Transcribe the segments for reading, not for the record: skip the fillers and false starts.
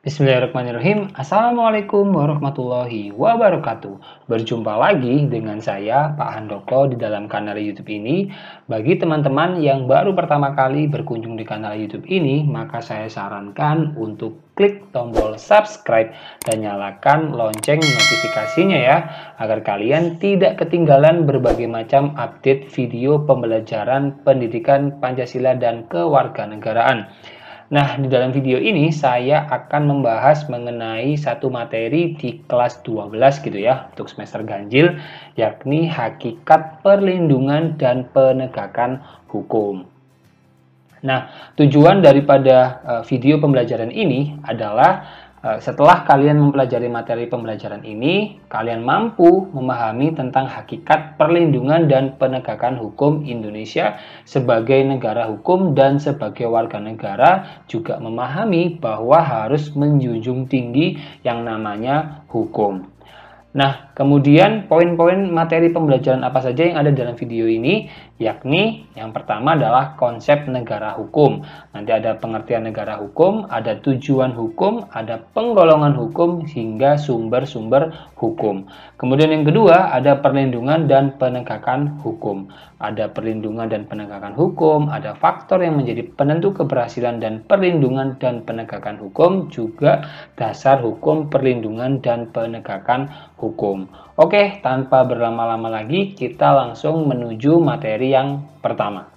Bismillahirrahmanirrahim. Assalamualaikum warahmatullahi wabarakatuh. Berjumpa lagi dengan saya, Pak Handoko, di dalam kanal YouTube ini. Bagi teman-teman yang baru pertama kali berkunjung di kanal YouTube ini, maka saya sarankan untuk klik tombol subscribe dan nyalakan lonceng notifikasinya ya, agar kalian tidak ketinggalan berbagai macam update video pembelajaran pendidikan Pancasila dan kewarganegaraan. Nah, di dalam video ini saya akan membahas mengenai satu materi di kelas 12 gitu ya, untuk semester ganjil, yakni hakikat perlindungan dan penegakan hukum. Nah, tujuan daripada video pembelajaran ini adalah setelah kalian mempelajari materi pembelajaran ini, kalian mampu memahami tentang hakikat perlindungan dan penegakan hukum Indonesia sebagai negara hukum dan sebagai warga negara juga memahami bahwa harus menjunjung tinggi yang namanya hukum. Nah, kemudian poin-poin materi pembelajaran apa saja yang ada dalam video ini, yakni yang pertama adalah konsep negara hukum. Nanti ada pengertian negara hukum, ada tujuan hukum, ada penggolongan hukum, hingga sumber-sumber hukum. Kemudian yang kedua ada perlindungan dan penegakan hukum. Ada perlindungan dan penegakan hukum, ada faktor yang menjadi penentu keberhasilan dan perlindungan dan penegakan hukum, juga dasar hukum perlindungan dan penegakan hukum. Oke, tanpa berlama-lama lagi, kita langsung menuju materi yang pertama.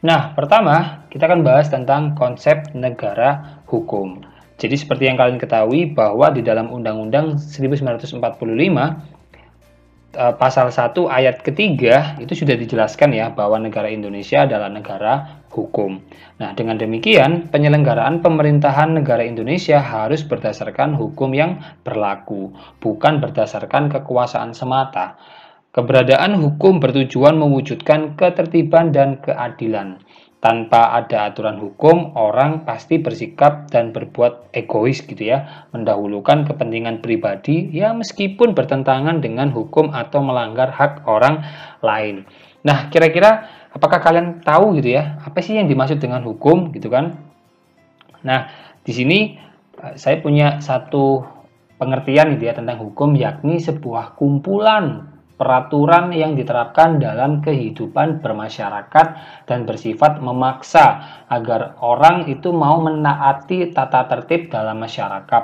Nah, pertama kita akan bahas tentang konsep negara hukum. Jadi seperti yang kalian ketahui bahwa di dalam Undang-Undang 1945 pasal 1 ayat ketiga itu sudah dijelaskan ya bahwa negara Indonesia adalah negara hukum. Nah, dengan demikian penyelenggaraan pemerintahan negara Indonesia harus berdasarkan hukum yang berlaku, bukan berdasarkan kekuasaan semata. Keberadaan hukum bertujuan mewujudkan ketertiban dan keadilan. Tanpa ada aturan hukum, orang pasti bersikap dan berbuat egois gitu ya, mendahulukan kepentingan pribadi ya meskipun bertentangan dengan hukum atau melanggar hak orang lain. Nah, kira-kira apakah kalian tahu gitu ya, apa sih yang dimaksud dengan hukum gitu kan? Nah, di sini saya punya satu pengertian gitu ya tentang hukum, yakni sebuah kumpulan peraturan yang diterapkan dalam kehidupan bermasyarakat dan bersifat memaksa agar orang itu mau menaati tata tertib dalam masyarakat,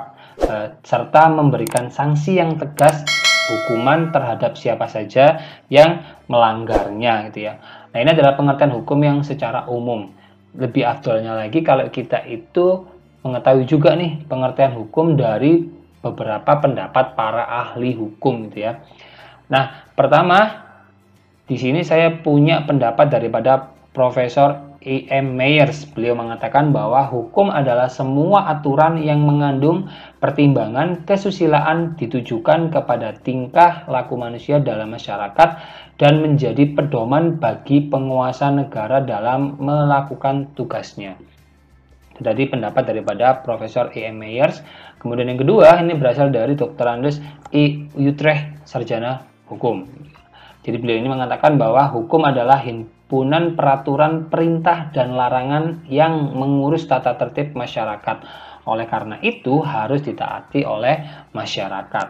serta memberikan sanksi yang tegas hukuman terhadap siapa saja yang melanggarnya gitu ya. Nah, ini adalah pengertian hukum yang secara umum. Lebih afdolnya lagi kalau kita itu mengetahui juga nih pengertian hukum dari beberapa pendapat para ahli hukum gitu ya. Nah, pertama di sini saya punya pendapat daripada Profesor E.M. Myers. Beliau mengatakan bahwa hukum adalah semua aturan yang mengandung pertimbangan kesusilaan ditujukan kepada tingkah laku manusia dalam masyarakat dan menjadi pedoman bagi penguasa negara dalam melakukan tugasnya. Jadi pendapat daripada Profesor E.M. Myers. Kemudian yang kedua ini berasal dari Dr. Andes E. Utrecht, sarjana hukum. Jadi beliau ini mengatakan bahwa hukum adalah himpunan peraturan, perintah, dan larangan yang mengurus tata tertib masyarakat. Oleh karena itu harus ditaati oleh masyarakat.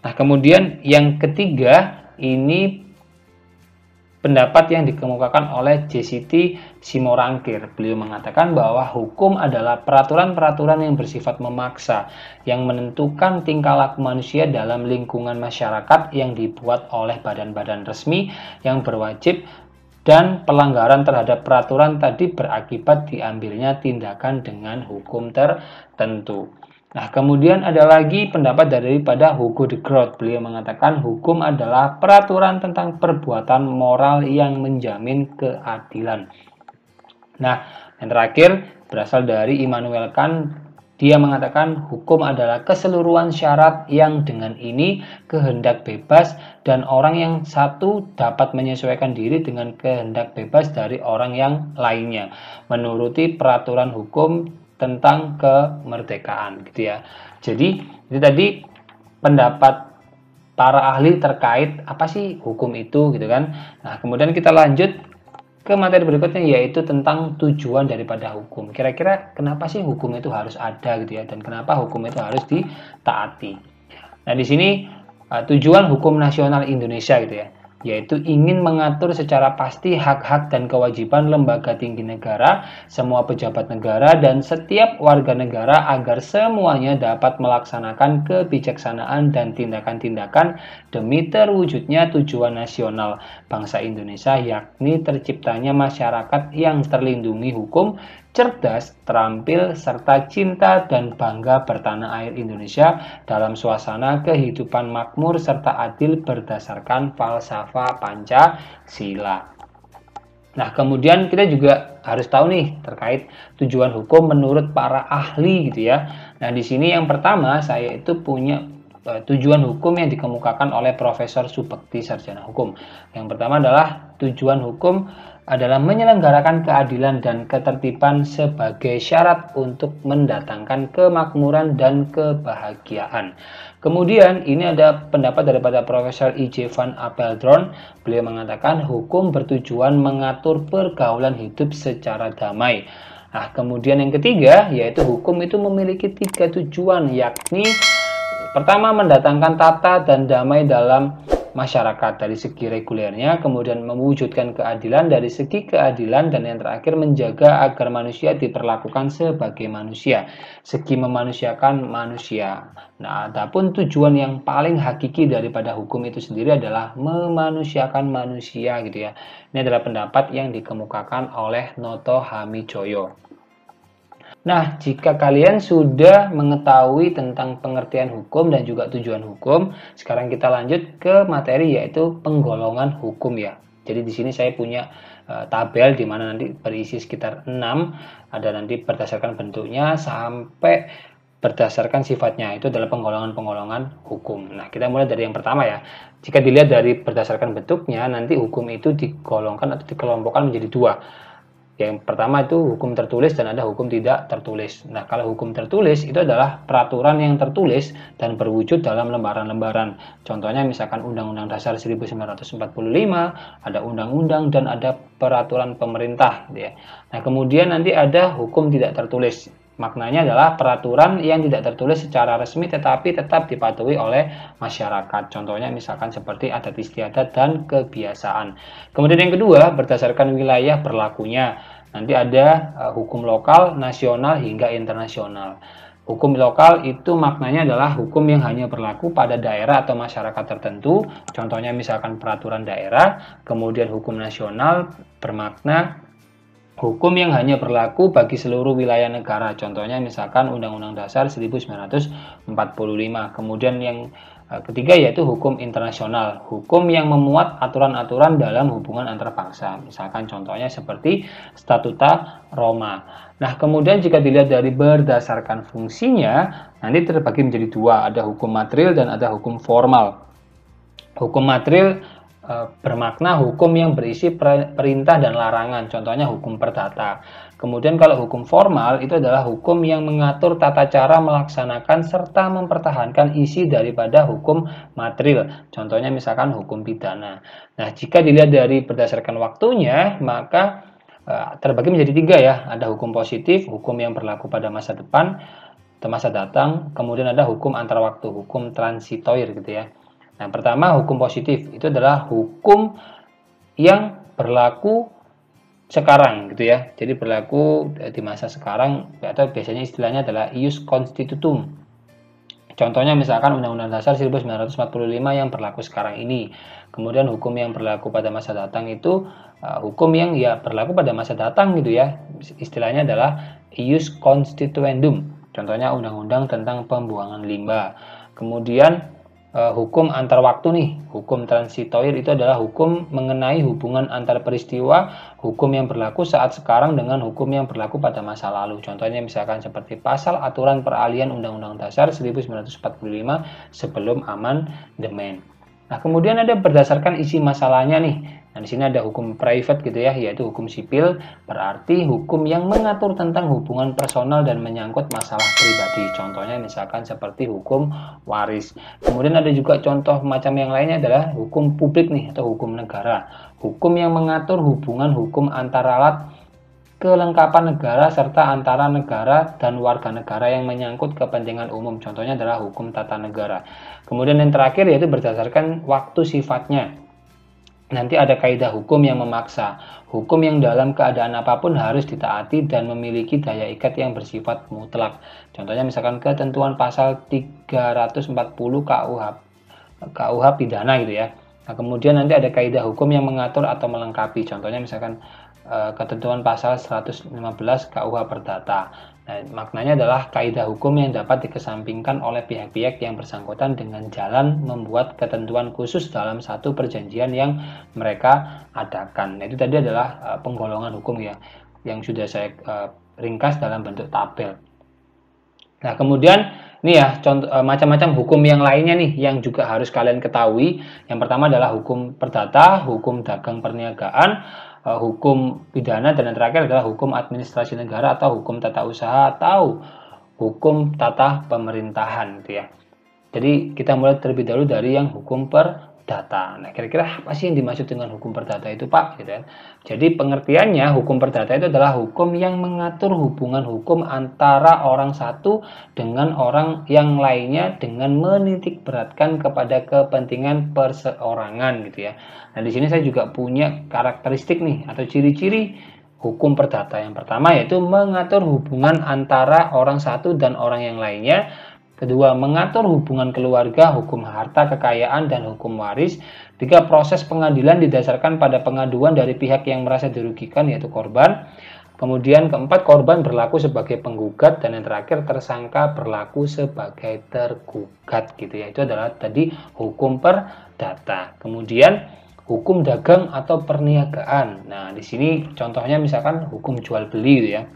Nah, kemudian yang ketiga ini pendapat yang dikemukakan oleh JCT Simorangkir. Beliau mengatakan bahwa hukum adalah peraturan-peraturan yang bersifat memaksa, yang menentukan tingkah laku manusia dalam lingkungan masyarakat yang dibuat oleh badan-badan resmi yang berwajib, dan pelanggaran terhadap peraturan tadi berakibat diambilnya tindakan dengan hukum tertentu. Nah, kemudian ada lagi pendapat daripada Hugo de Groot. Beliau mengatakan hukum adalah peraturan tentang perbuatan moral yang menjamin keadilan. Nah, yang terakhir berasal dari Immanuel Kant. Dia mengatakan hukum adalah keseluruhan syarat yang dengan ini kehendak bebas dan orang yang satu dapat menyesuaikan diri dengan kehendak bebas dari orang yang lainnya, menuruti peraturan hukum tentang kemerdekaan gitu ya. Jadi itu tadi pendapat para ahli terkait apa sih hukum itu gitu kan. Nah, kemudian kita lanjut ke materi berikutnya, yaitu tentang tujuan daripada hukum. Kira-kira kenapa sih hukum itu harus ada gitu ya, dan kenapa hukum itu harus ditaati. Nah, di sini tujuan hukum nasional Indonesia gitu ya, yaitu ingin mengatur secara pasti hak-hak dan kewajiban lembaga tinggi negara, semua pejabat negara, dan setiap warga negara agar semuanya dapat melaksanakan kebijaksanaan dan tindakan-tindakan demi terwujudnya tujuan nasional bangsa Indonesia, yakni terciptanya masyarakat yang terlindungi hukum, cerdas, terampil, serta cinta dan bangga bertanah air Indonesia dalam suasana kehidupan makmur serta adil berdasarkan falsafah Pancasila. Nah, kemudian kita juga harus tahu nih terkait tujuan hukum menurut para ahli gitu ya. Nah, di sini yang pertama saya itu punya tujuan hukum yang dikemukakan oleh Profesor Subekti Sarjana Hukum. Yang pertama adalah tujuan hukum adalah menyelenggarakan keadilan dan ketertiban sebagai syarat untuk mendatangkan kemakmuran dan kebahagiaan. Kemudian ini ada pendapat daripada Profesor I.J. van Apeldoorn. Beliau mengatakan hukum bertujuan mengatur pergaulan hidup secara damai. Nah, kemudian yang ketiga yaitu hukum itu memiliki 3 tujuan, yakni pertama mendatangkan tata dan damai dalam masyarakat dari segi regulernya, kemudian mewujudkan keadilan dari segi keadilan, dan yang terakhir menjaga agar manusia diperlakukan sebagai manusia, segi memanusiakan manusia. Nah, adapun tujuan yang paling hakiki daripada hukum itu sendiri adalah memanusiakan manusia gitu ya. Ini adalah pendapat yang dikemukakan oleh Noto Hamijoyo. Nah, jika kalian sudah mengetahui tentang pengertian hukum dan juga tujuan hukum, sekarang kita lanjut ke materi yaitu penggolongan hukum ya. Jadi di sini saya punya tabel di mana nanti berisi sekitar 6, ada nanti berdasarkan bentuknya sampai berdasarkan sifatnya. Itu adalah penggolongan-penggolongan hukum. Nah, kita mulai dari yang pertama ya. Jika dilihat dari berdasarkan bentuknya, nanti hukum itu digolongkan atau dikelompokkan menjadi 2. Yang pertama itu hukum tertulis dan ada hukum tidak tertulis. Nah, kalau hukum tertulis itu adalah peraturan yang tertulis dan berwujud dalam lembaran-lembaran. Contohnya misalkan Undang-Undang Dasar 1945, ada undang-undang dan ada peraturan pemerintah. Ya. Nah, kemudian nanti ada hukum tidak tertulis. Maknanya adalah peraturan yang tidak tertulis secara resmi tetapi tetap dipatuhi oleh masyarakat. Contohnya misalkan seperti adat istiadat dan kebiasaan. Kemudian yang kedua, berdasarkan wilayah berlakunya. Nanti ada hukum lokal, nasional hingga internasional. Hukum lokal itu maknanya adalah hukum yang hanya berlaku pada daerah atau masyarakat tertentu. Contohnya misalkan peraturan daerah. Kemudian hukum nasional bermakna hukum yang hanya berlaku bagi seluruh wilayah negara. Contohnya misalkan Undang-Undang Dasar 1945. Kemudian yang ketiga yaitu hukum internasional. Hukum yang memuat aturan-aturan dalam hubungan antar bangsa. Misalkan contohnya seperti Statuta Roma. Nah, kemudian jika dilihat dari berdasarkan fungsinya, nanti terbagi menjadi 2. Ada hukum material dan ada hukum formal. Hukum material bermakna hukum yang berisi perintah dan larangan, contohnya hukum perdata. Kemudian kalau hukum formal itu adalah hukum yang mengatur tata cara melaksanakan serta mempertahankan isi daripada hukum material, contohnya misalkan hukum pidana. Nah, jika dilihat dari berdasarkan waktunya, maka terbagi menjadi 3 ya. Ada hukum positif, hukum yang berlaku pada masa depan, masa datang, kemudian ada hukum antar waktu, hukum transitoir gitu ya. Nah, pertama hukum positif itu adalah hukum yang berlaku sekarang gitu ya. Jadi berlaku di masa sekarang atau biasanya istilahnya adalah ius constitutum. Contohnya misalkan Undang-Undang Dasar 1945 yang berlaku sekarang ini. Kemudian hukum yang berlaku pada masa datang itu hukum yang ya berlaku pada masa datang gitu ya. Istilahnya adalah ius constituendum. Contohnya Undang-Undang tentang pembuangan limbah. Kemudian hukum antar waktu nih, hukum transitoir itu adalah hukum mengenai hubungan antar peristiwa, hukum yang berlaku saat sekarang dengan hukum yang berlaku pada masa lalu. Contohnya misalkan seperti pasal aturan peralihan Undang-Undang Dasar 1945 sebelum amandemen. Nah, kemudian ada berdasarkan isi masalahnya nih. Nah, di sini ada hukum private gitu ya, yaitu hukum sipil, berarti hukum yang mengatur tentang hubungan personal dan menyangkut masalah pribadi. Contohnya misalkan seperti hukum waris. Kemudian ada juga contoh macam yang lainnya adalah hukum publik nih atau hukum negara. Hukum yang mengatur hubungan hukum antara alat kelengkapan negara serta antara negara dan warga negara yang menyangkut kepentingan umum. Contohnya adalah hukum tata negara. Kemudian yang terakhir yaitu berdasarkan waktu sifatnya. Nanti ada kaidah hukum yang memaksa. Hukum yang dalam keadaan apapun harus ditaati dan memiliki daya ikat yang bersifat mutlak. Contohnya misalkan ketentuan pasal 340 KUH pidana gitu ya. Nah, kemudian nanti ada kaidah hukum yang mengatur atau melengkapi. Contohnya misalkan ketentuan pasal 115 KUH Perdata. Nah, maknanya adalah kaidah hukum yang dapat dikesampingkan oleh pihak-pihak yang bersangkutan dengan jalan membuat ketentuan khusus dalam satu perjanjian yang mereka adakan. Nah, itu tadi adalah penggolongan hukum ya, yang sudah saya ringkas dalam bentuk tabel. Nah, kemudian ini ya contoh macam-macam hukum yang lainnya nih yang juga harus kalian ketahui. Yang pertama adalah hukum perdata, hukum dagang perniagaan, hukum pidana, dan yang terakhir adalah hukum administrasi negara atau hukum tata usaha atau hukum tata pemerintahan gitu ya. Jadi kita mulai terlebih dahulu dari yang hukum perdata. Nah, kira-kira apa sih yang dimaksud dengan hukum perdata itu, Pak? Gitu kan. Jadi pengertiannya hukum perdata itu adalah hukum yang mengatur hubungan hukum antara orang satu dengan orang yang lainnya dengan menitik beratkan kepada kepentingan perseorangan gitu ya. Nah, di sini saya juga punya karakteristik nih atau ciri-ciri hukum perdata. Yang pertama yaitu mengatur hubungan antara orang satu dan orang yang lainnya. Kedua, mengatur hubungan keluarga, hukum harta kekayaan, dan hukum waris. Tiga, proses pengadilan didasarkan pada pengaduan dari pihak yang merasa dirugikan, yaitu korban. Kemudian keempat, korban berlaku sebagai penggugat, dan yang terakhir tersangka berlaku sebagai tergugat gitu ya. Itu adalah tadi hukum perdata. Kemudian hukum dagang atau perniagaan. Nah, di sini contohnya misalkan hukum jual beli gitu ya.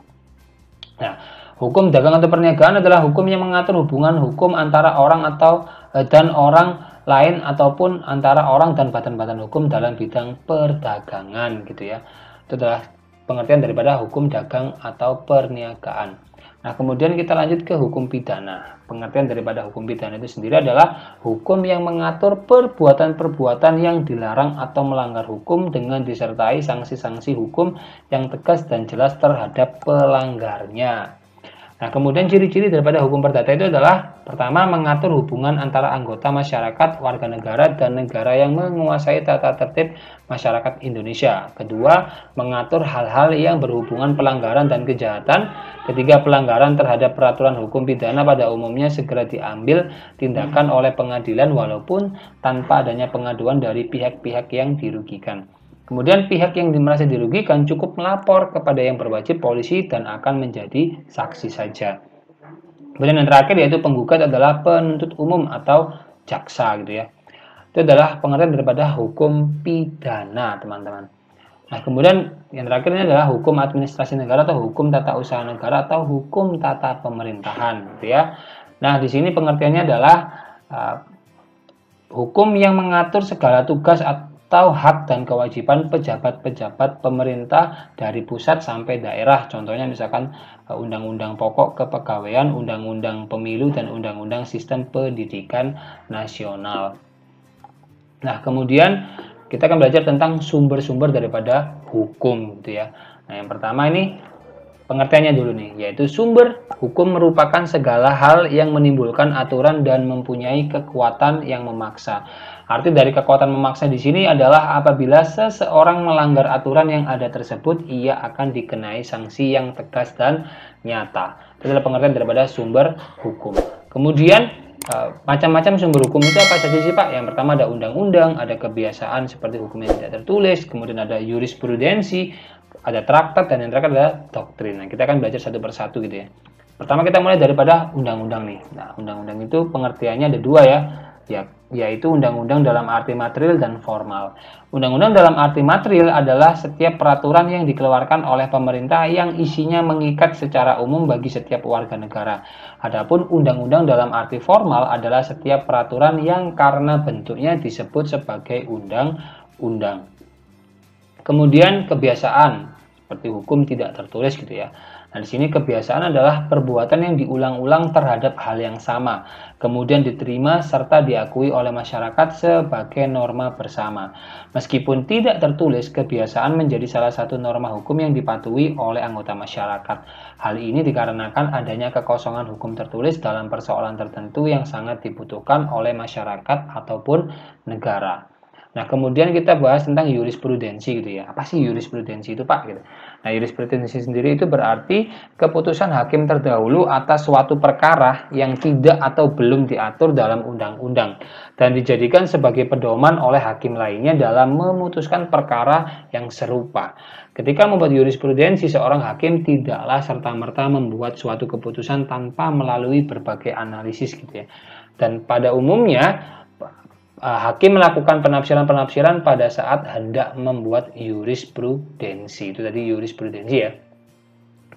Nah, hukum dagang atau perniagaan adalah hukum yang mengatur hubungan hukum antara orang dan orang lain ataupun antara orang dan badan-badan hukum dalam bidang perdagangan gitu ya. Itu adalah pengertian daripada hukum dagang atau perniagaan. Nah, kemudian kita lanjut ke hukum pidana. Pengertian daripada hukum pidana itu sendiri adalah hukum yang mengatur perbuatan-perbuatan yang dilarang atau melanggar hukum dengan disertai sanksi-sanksi hukum yang tegas dan jelas terhadap pelanggarnya. Nah, kemudian ciri-ciri daripada hukum perdata itu adalah pertama, mengatur hubungan antara anggota masyarakat, warga negara, dan negara yang menguasai tata tertib masyarakat Indonesia. Kedua, mengatur hal-hal yang berhubungan pelanggaran dan kejahatan. Ketiga, pelanggaran terhadap peraturan hukum pidana pada umumnya segera diambil tindakan oleh pengadilan walaupun tanpa adanya pengaduan dari pihak-pihak yang dirugikan. Kemudian pihak yang merasa dirugikan cukup melapor kepada yang berwajib, polisi, dan akan menjadi saksi saja. Kemudian yang terakhir yaitu penggugat adalah penuntut umum atau jaksa gitu ya. Itu adalah pengertian daripada hukum pidana, teman-teman. Nah, kemudian yang terakhir ini adalah hukum administrasi negara atau hukum tata usaha negara atau hukum tata pemerintahan gitu ya. Nah, di sini pengertiannya adalah hukum yang mengatur segala tugas atau hak dan kewajiban pejabat-pejabat pemerintah dari pusat sampai daerah. Contohnya misalkan Undang-Undang Pokok Kepegawaian, Undang-Undang Pemilu, dan Undang-Undang Sistem Pendidikan Nasional. Nah, kemudian kita akan belajar tentang sumber-sumber daripada hukum gitu ya. Nah, yang pertama ini pengertiannya dulu nih, yaitu sumber hukum merupakan segala hal yang menimbulkan aturan dan mempunyai kekuatan yang memaksa. Arti dari kekuatan memaksa di sini adalah apabila seseorang melanggar aturan yang ada tersebut, ia akan dikenai sanksi yang tegas dan nyata. Itu adalah pengertian daripada sumber hukum. Kemudian macam-macam sumber hukum itu apa saja sih, Pak? Yang pertama ada undang-undang, ada kebiasaan seperti hukum yang tidak tertulis, kemudian ada jurisprudensi, ada traktat, dan yang terakhir adalah doktrin. Nah, kita akan belajar satu persatu gitu ya. Pertama kita mulai daripada undang-undang nih. Nah, undang-undang itu pengertiannya ada dua ya. yaitu undang-undang dalam arti material dan formal. Undang-undang dalam arti material adalah setiap peraturan yang dikeluarkan oleh pemerintah yang isinya mengikat secara umum bagi setiap warga negara. Adapun undang-undang dalam arti formal adalah setiap peraturan yang karena bentuknya disebut sebagai undang-undang. Kemudian kebiasaan, seperti hukum tidak tertulis gitu ya. Nah, di sini kebiasaan adalah perbuatan yang diulang-ulang terhadap hal yang sama, kemudian diterima serta diakui oleh masyarakat sebagai norma bersama. Meskipun tidak tertulis, kebiasaan menjadi salah satu norma hukum yang dipatuhi oleh anggota masyarakat. Hal ini dikarenakan adanya kekosongan hukum tertulis dalam persoalan tertentu yang sangat dibutuhkan oleh masyarakat ataupun negara. Nah, kemudian kita bahas tentang jurisprudensi gitu ya. Apa sih jurisprudensi itu, Pak? Gitu. Nah, jurisprudensi sendiri itu berarti keputusan hakim terdahulu atas suatu perkara yang tidak atau belum diatur dalam undang-undang dan dijadikan sebagai pedoman oleh hakim lainnya dalam memutuskan perkara yang serupa. Ketika membuat jurisprudensi, seorang hakim tidaklah serta-merta membuat suatu keputusan tanpa melalui berbagai analisis gitu ya. Dan pada umumnya hakim melakukan penafsiran-penafsiran pada saat hendak membuat jurisprudensi. Itu tadi jurisprudensi ya.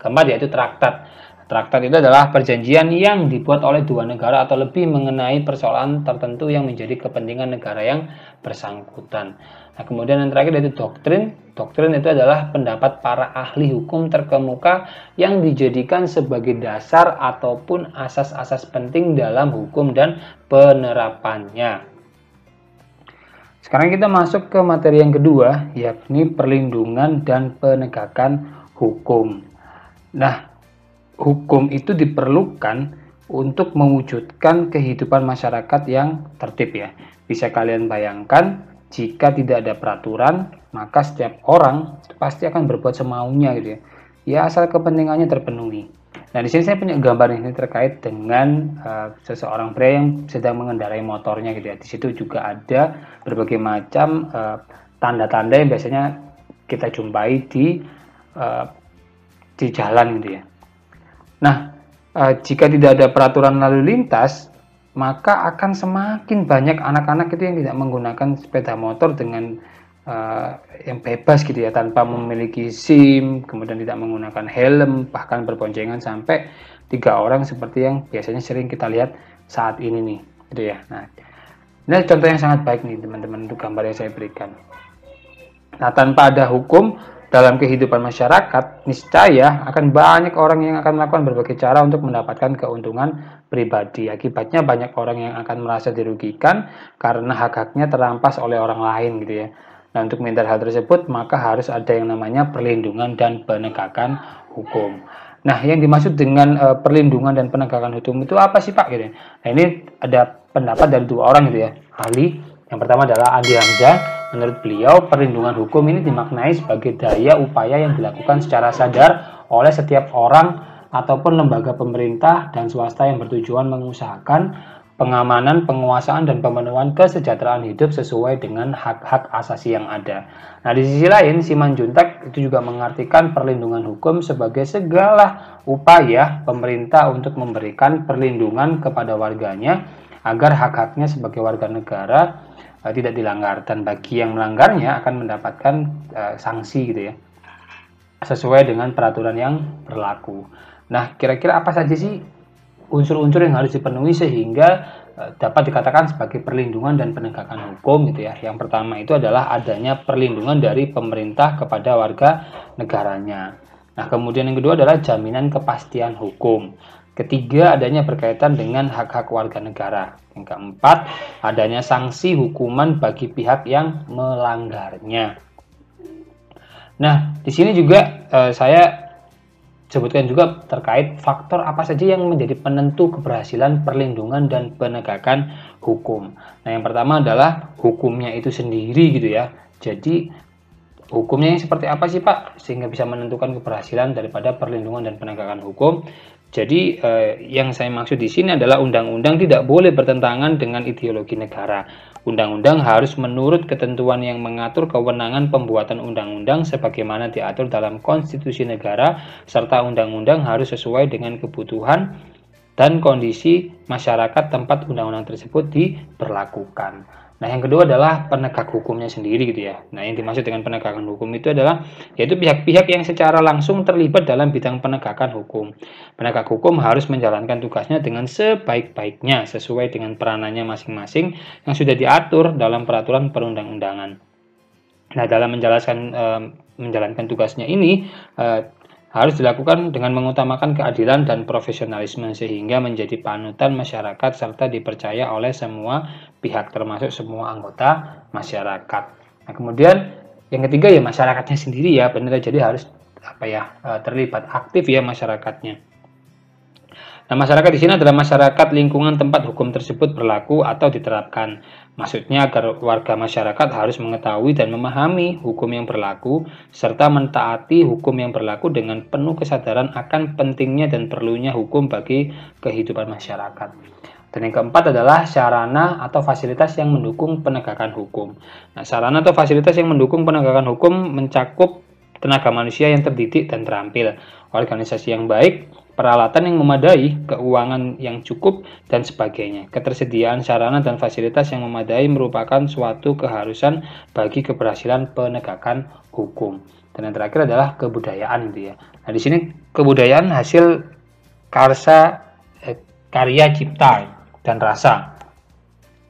Keempat yaitu traktat. Traktat itu adalah perjanjian yang dibuat oleh dua negara atau lebih mengenai persoalan tertentu yang menjadi kepentingan negara yang bersangkutan. Nah, kemudian yang terakhir yaitu doktrin. Doktrin itu adalah pendapat para ahli hukum terkemuka yang dijadikan sebagai dasar ataupun asas-asas penting dalam hukum dan penerapannya. Sekarang kita masuk ke materi yang kedua, yakni perlindungan dan penegakan hukum. Nah, hukum itu diperlukan untuk mewujudkan kehidupan masyarakat yang tertib ya. Bisa kalian bayangkan, jika tidak ada peraturan, maka setiap orang pasti akan berbuat semaunya gitu ya. Ya asal kepentingannya terpenuhi. Nah, di sini saya punya gambar ini terkait dengan seseorang pria yang sedang mengendarai motornya gitu ya. Di situ juga ada berbagai macam tanda-tanda yang biasanya kita jumpai di jalan gitu ya. Nah, jika tidak ada peraturan lalu lintas, maka akan semakin banyak anak-anak itu yang tidak menggunakan sepeda motor dengan yang bebas gitu ya, tanpa memiliki SIM, kemudian tidak menggunakan helm, bahkan berboncengan sampai 3 orang seperti yang biasanya sering kita lihat saat ini nih gitu ya. Nah, ini contoh yang sangat baik nih teman-teman untuk gambar yang saya berikan. Nah, tanpa ada hukum dalam kehidupan masyarakat, niscaya akan banyak orang yang akan melakukan berbagai cara untuk mendapatkan keuntungan pribadi. Akibatnya banyak orang yang akan merasa dirugikan karena hak-haknya terampas oleh orang lain gitu ya. Nah, untuk menghindari hal tersebut, maka harus ada yang namanya perlindungan dan penegakan hukum. Nah, yang dimaksud dengan perlindungan dan penegakan hukum itu apa sih, Pak? Gitu. Nah, ini ada pendapat dari 2 orang gitu ya, ahli. Yang pertama adalah Andi Hamzah. Menurut beliau, perlindungan hukum ini dimaknai sebagai daya upaya yang dilakukan secara sadar oleh setiap orang ataupun lembaga pemerintah dan swasta yang bertujuan mengusahakan pengamanan, penguasaan, dan pemenuhan kesejahteraan hidup sesuai dengan hak-hak asasi yang ada. Nah, di sisi lain, Simanjuntak itu juga mengartikan perlindungan hukum sebagai segala upaya pemerintah untuk memberikan perlindungan kepada warganya agar hak-haknya sebagai warga negara tidak dilanggar, dan bagi yang melanggarnya akan mendapatkan sanksi gitu ya, sesuai dengan peraturan yang berlaku. Nah, kira-kira apa saja sih unsur-unsur yang harus dipenuhi sehingga dapat dikatakan sebagai perlindungan dan penegakan hukum gitu ya. Yang pertama itu adalah adanya perlindungan dari pemerintah kepada warga negaranya. Nah, kemudian yang kedua adalah jaminan kepastian hukum. Ketiga, adanya berkaitan dengan hak-hak warga negara. Yang keempat, adanya sanksi hukuman bagi pihak yang melanggarnya. Nah, di sini juga saya sebutkan juga terkait faktor apa saja yang menjadi penentu keberhasilan perlindungan dan penegakan hukum. Nah, yang pertama adalah hukumnya itu sendiri gitu ya. Jadi hukumnya yang seperti apa sih, Pak, sehingga bisa menentukan keberhasilan daripada perlindungan dan penegakan hukum. Jadi yang saya maksud di sini adalah undang-undang tidak boleh bertentangan dengan ideologi negara. Undang-undang harus menurut ketentuan yang mengatur kewenangan pembuatan undang-undang sebagaimana diatur dalam konstitusi negara, serta undang-undang harus sesuai dengan kebutuhan dan kondisi masyarakat tempat undang-undang tersebut diberlakukan. Nah, yang kedua adalah penegak hukumnya sendiri gitu ya. Nah, yang dimaksud dengan penegakan hukum itu adalah yaitu pihak-pihak yang secara langsung terlibat dalam bidang penegakan hukum. Penegak hukum harus menjalankan tugasnya dengan sebaik-baiknya sesuai dengan peranannya masing-masing yang sudah diatur dalam peraturan perundang-undangan. Nah, dalam menjalankan tugasnya ini harus dilakukan dengan mengutamakan keadilan dan profesionalisme sehingga menjadi panutan masyarakat serta dipercaya oleh semua pihak termasuk semua anggota masyarakat. Nah, kemudian yang ketiga ya masyarakatnya sendiri ya, benar, jadi harus terlibat aktif ya masyarakatnya. Nah, masyarakat di sini adalah masyarakat lingkungan tempat hukum tersebut berlaku atau diterapkan. Maksudnya agar warga masyarakat harus mengetahui dan memahami hukum yang berlaku, serta mentaati hukum yang berlaku dengan penuh kesadaran akan pentingnya dan perlunya hukum bagi kehidupan masyarakat. Dan yang keempat adalah sarana atau fasilitas yang mendukung penegakan hukum. Nah, sarana atau fasilitas yang mendukung penegakan hukum mencakup tenaga manusia yang terdidik dan terampil, organisasi yang baik, peralatan yang memadai, keuangan yang cukup, dan sebagainya. Ketersediaan sarana dan fasilitas yang memadai merupakan suatu keharusan bagi keberhasilan penegakan hukum. Dan yang terakhir adalah kebudayaan gitu ya. Nah, di sini kebudayaan hasil karya cipta dan rasa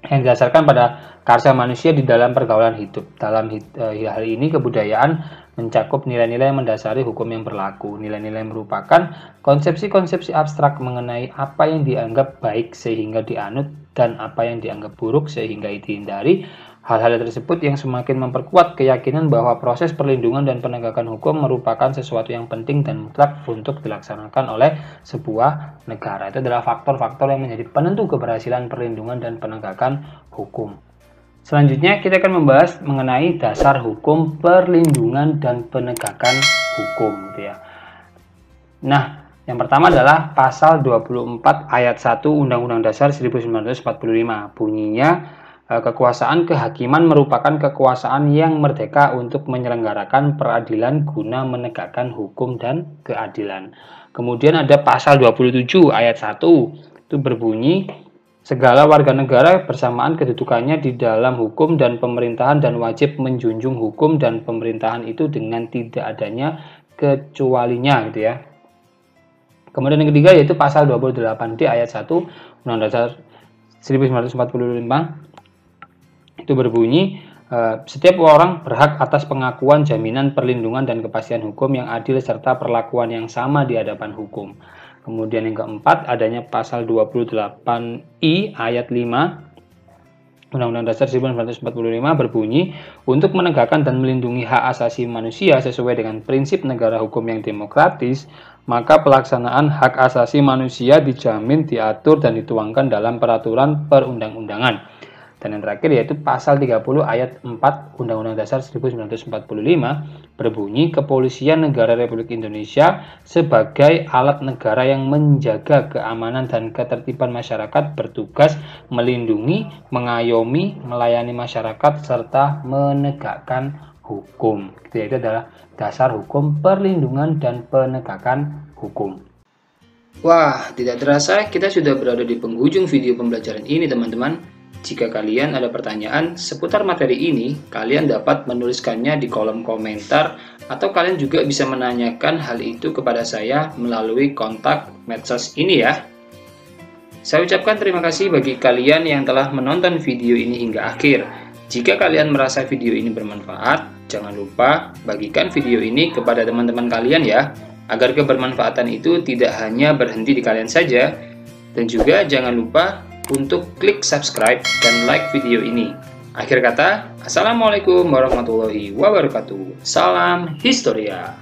yang didasarkan pada karsa manusia di dalam pergaulan hidup. Dalam hal ini kebudayaan mencakup nilai-nilai yang mendasari hukum yang berlaku. Nilai-nilai merupakan konsepsi-konsepsi abstrak mengenai apa yang dianggap baik sehingga dianut dan apa yang dianggap buruk sehingga dihindari. Hal-hal tersebut yang semakin memperkuat keyakinan bahwa proses perlindungan dan penegakan hukum merupakan sesuatu yang penting dan mutlak untuk dilaksanakan oleh sebuah negara. Itu adalah faktor-faktor yang menjadi penentu keberhasilan perlindungan dan penegakan hukum. Selanjutnya kita akan membahas mengenai dasar hukum perlindungan dan penegakan hukum gitu ya. Nah, yang pertama adalah pasal 24 ayat 1 Undang-Undang Dasar 1945. Bunyinya kekuasaan kehakiman merupakan kekuasaan yang merdeka untuk menyelenggarakan peradilan guna menegakkan hukum dan keadilan. Kemudian ada pasal 27 ayat 1 itu berbunyi segala warga negara bersamaan kedudukannya di dalam hukum dan pemerintahan dan wajib menjunjung hukum dan pemerintahan itu dengan tidak adanya kecualinya gitu ya. Kemudian yang ketiga yaitu pasal 28D ayat 1 Undang-Undang Dasar 1945 itu berbunyi setiap orang berhak atas pengakuan, jaminan, perlindungan, dan kepastian hukum yang adil serta perlakuan yang sama di hadapan hukum. Kemudian yang keempat adanya pasal 28I ayat 5 Undang-Undang Dasar 1945 berbunyi untuk menegakkan dan melindungi hak asasi manusia sesuai dengan prinsip negara hukum yang demokratis, maka pelaksanaan hak asasi manusia dijamin, diatur, dan dituangkan dalam peraturan perundang-undangan. Dan yang terakhir yaitu pasal 30 ayat 4 Undang-Undang Dasar 1945 berbunyi kepolisian negara Republik Indonesia sebagai alat negara yang menjaga keamanan dan ketertiban masyarakat bertugas melindungi, mengayomi, melayani masyarakat serta menegakkan hukum. Itu adalah dasar hukum perlindungan dan penegakan hukum. Wah, tidak terasa kita sudah berada di penghujung video pembelajaran ini teman-teman. Jika kalian ada pertanyaan seputar materi ini, kalian dapat menuliskannya di kolom komentar atau kalian juga bisa menanyakan hal itu kepada saya melalui kontak medsos ini ya. Saya ucapkan terima kasih bagi kalian yang telah menonton video ini hingga akhir. Jika kalian merasa video ini bermanfaat, jangan lupa bagikan video ini kepada teman-teman kalian ya, agar kebermanfaatan itu tidak hanya berhenti di kalian saja. Dan juga jangan lupa untuk klik subscribe dan like video ini. Akhir kata, Assalamualaikum warahmatullahi wabarakatuh. Salam Historia.